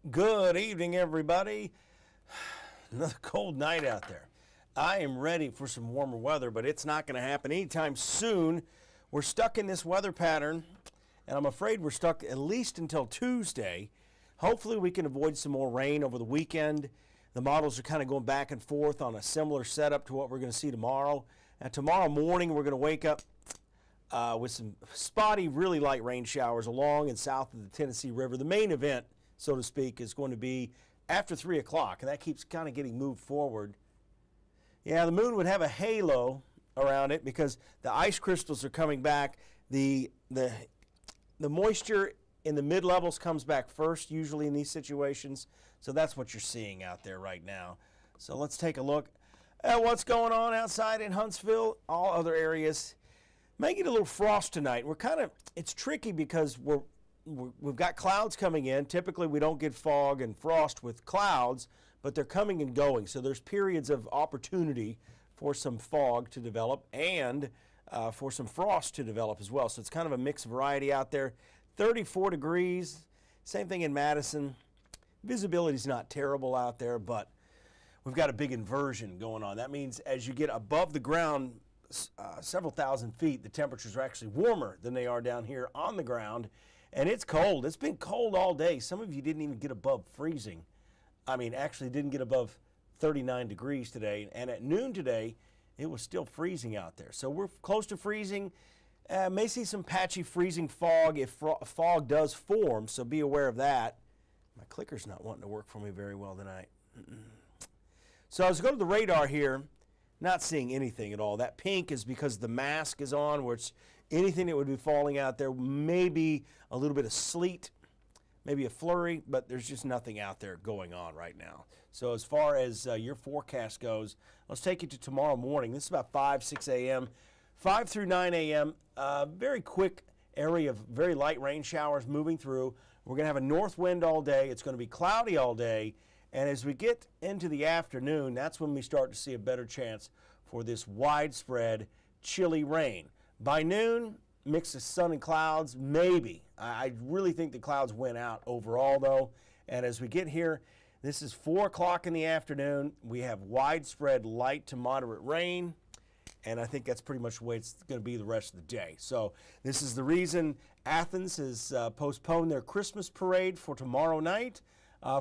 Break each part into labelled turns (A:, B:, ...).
A: Good evening, everybody. Another cold night out there. I am ready for some warmer weather, but it's not going to happen anytime soon. We're stuck in this weather pattern, and I'm afraid we're stuck at least until Tuesday. Hopefully, we can avoid some more rain over the weekend. The models are kind of going back and forth on a similar setup to what we're going to see tomorrow. And tomorrow morning, we're going to wake up with some spotty, really light rain showers along and south of the Tennessee River. The main event, so to speak, is going to be after 3 o'clock, and that keeps kind of getting moved forward. Yeah, the moon would have a halo around it because the ice crystals are coming back. The moisture in the mid-levels comes back first, usually in these situations, so that's what you're seeing out there right now. So let's take a look at what's going on outside in Huntsville, all other areas. May get a little frost tonight. It's tricky because we've got clouds coming in. Typically, we don't get fog and frost with clouds, but they're coming and going. So there's periods of opportunity for some fog to develop and for some frost to develop as well. So it's kind of a mixed variety out there. 34 degrees, same thing in Madison. Visibility's not terrible out there, but we've got a big inversion going on. That means as you get above the ground, several thousand feet, the temperatures are actually warmer than they are down here on the ground. And it's cold. It's been cold all day. Some of you didn't even get above freezing. Actually didn't get above 39 degrees today. And at noon today, it was still freezing out there. So we're close to freezing. May see some patchy freezing fog if fog does form, so be aware of that. My clicker's not wanting to work for me very well tonight. So as I go to the radar here, not seeing anything at all. That pink is because the mask is on, which anything that would be falling out there, maybe a little bit of sleet, maybe a flurry, but there's just nothing out there going on right now. So as far as your forecast goes, let's take you to tomorrow morning. This is about 5, 6 a.m., 5 through 9 a.m., very quick area of very light rain showers moving through. We're going to have a north wind all day. It's going to be cloudy all day. And as we get into the afternoon, that's when we start to see a better chance for this widespread chilly rain. By noon, mix of sun and clouds, maybe. I really think the clouds went out overall, though. And as we get here, this is 4 o'clock in the afternoon. We have widespread light to moderate rain. And I think that's pretty much the way it's going to be the rest of the day. So this is the reason Athens has postponed their Christmas parade for tomorrow night.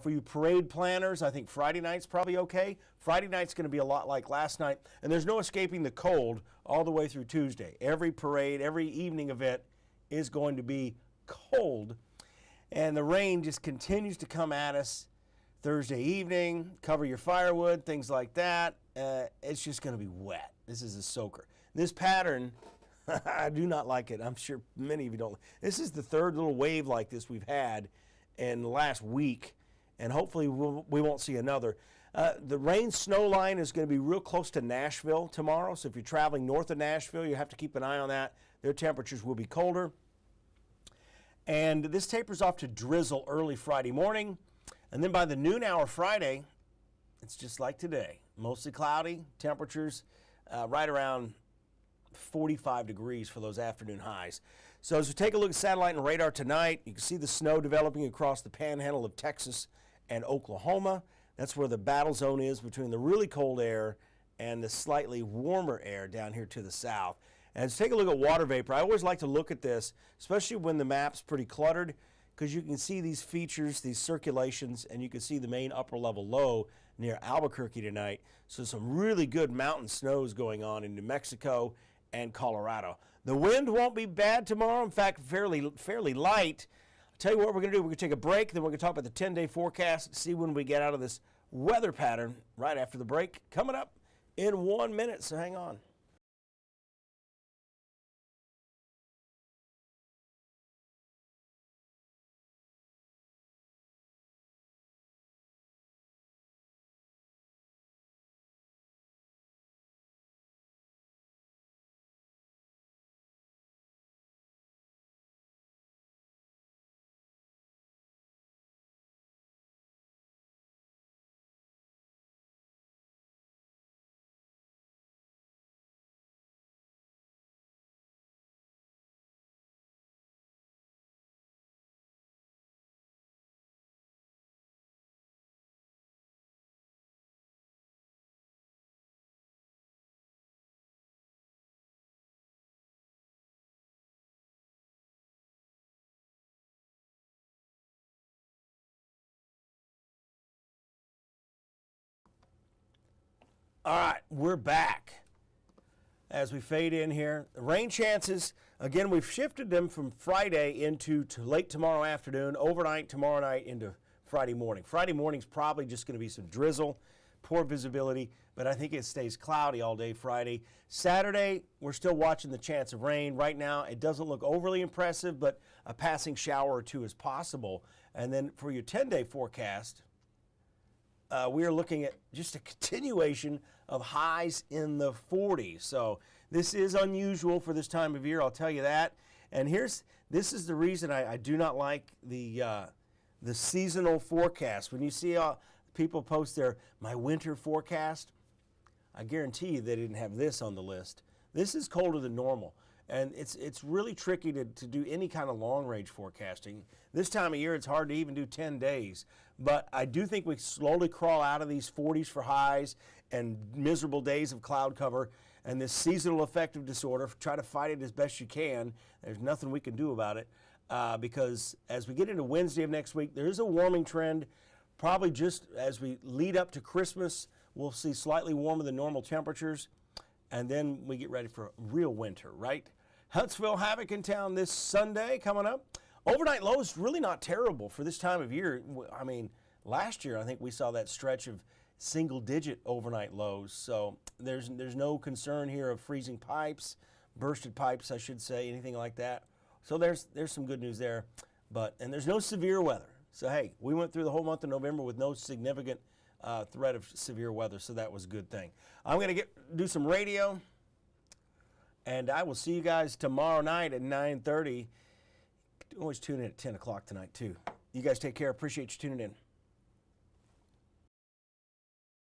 A: For you parade planners, I think Friday night's probably okay. Friday night's going to be a lot like last night, and there's no escaping the cold all the way through Tuesday. Every parade, every evening event is going to be cold, and the rain just continues to come at us Thursday evening. Cover your firewood, things like that. It's just going to be wet. This is a soaker. This pattern, I do not like it. I'm sure many of you don't. This is the third little wave like this we've had in the last week. And hopefully we won't see another. The rain-snow line is going to be real close to Nashville tomorrow, so if you're traveling north of Nashville, you have to keep an eye on that. Their temperatures will be colder. And this tapers off to drizzle early Friday morning, and then by the noon hour Friday, it's just like today. Mostly cloudy, temperatures right around 45 degrees for those afternoon highs. So as we take a look at satellite and radar tonight, you can see the snow developing across the panhandle of Texas and Oklahoma. That's where the battle zone is between the really cold air and the slightly warmer air down here to the south. And let's take a look at water vapor. I always like to look at this, especially when the map's pretty cluttered, because you can see these features, these circulations, and you can see the main upper level low near Albuquerque tonight. So some really good mountain snows going on in New Mexico and Colorado. The wind won't be bad tomorrow. In fact, fairly light. I'll tell you what we're going to do. We're going to take a break, then we're going to talk about the 10-day forecast, see when we get out of this weather pattern right after the break. Coming up in 1 minute, so hang on. All right, we're back. As we fade in here, the rain chances, again, we've shifted them from Friday into late tomorrow afternoon, overnight tomorrow night into Friday morning. Friday morning's probably just going to be some drizzle, poor visibility, but I think it stays cloudy all day Friday. Saturday, we're still watching the chance of rain. Right now, it doesn't look overly impressive, but a passing shower or two is possible. And then for your 10-day forecast, we are looking at just a continuation of highs in the 40s. So this is unusual for this time of year, I'll tell you that. And this is the reason I do not like the seasonal forecast. When you see people post my winter forecast, I guarantee you they didn't have this on the list. This is colder than normal. And it's really tricky to do any kind of long-range forecasting. This time of year, it's hard to even do 10 days. But I do think we slowly crawl out of these 40s for highs and miserable days of cloud cover. And this seasonal affective disorder, try to fight it as best you can. There's nothing we can do about it. Because as we get into Wednesday of next week, there is a warming trend. Probably just as we lead up to Christmas, we'll see slightly warmer than normal temperatures. And then we get ready for real winter, right? Huntsville Havoc in town this Sunday coming up. Overnight lows really not terrible for this time of year. I mean, last year I think we saw that stretch of single-digit overnight lows. So there's no concern here of freezing pipes, bursted pipes, I should say, anything like that. So there's some good news there. And there's no severe weather. So hey, we went through the whole month of November with no significant threat of severe weather, so that was a good thing. I'm going to do some radio, and I will see you guys tomorrow night at 9:30. Always tune in at 10 o'clock tonight, too. You guys take care. Appreciate you tuning in.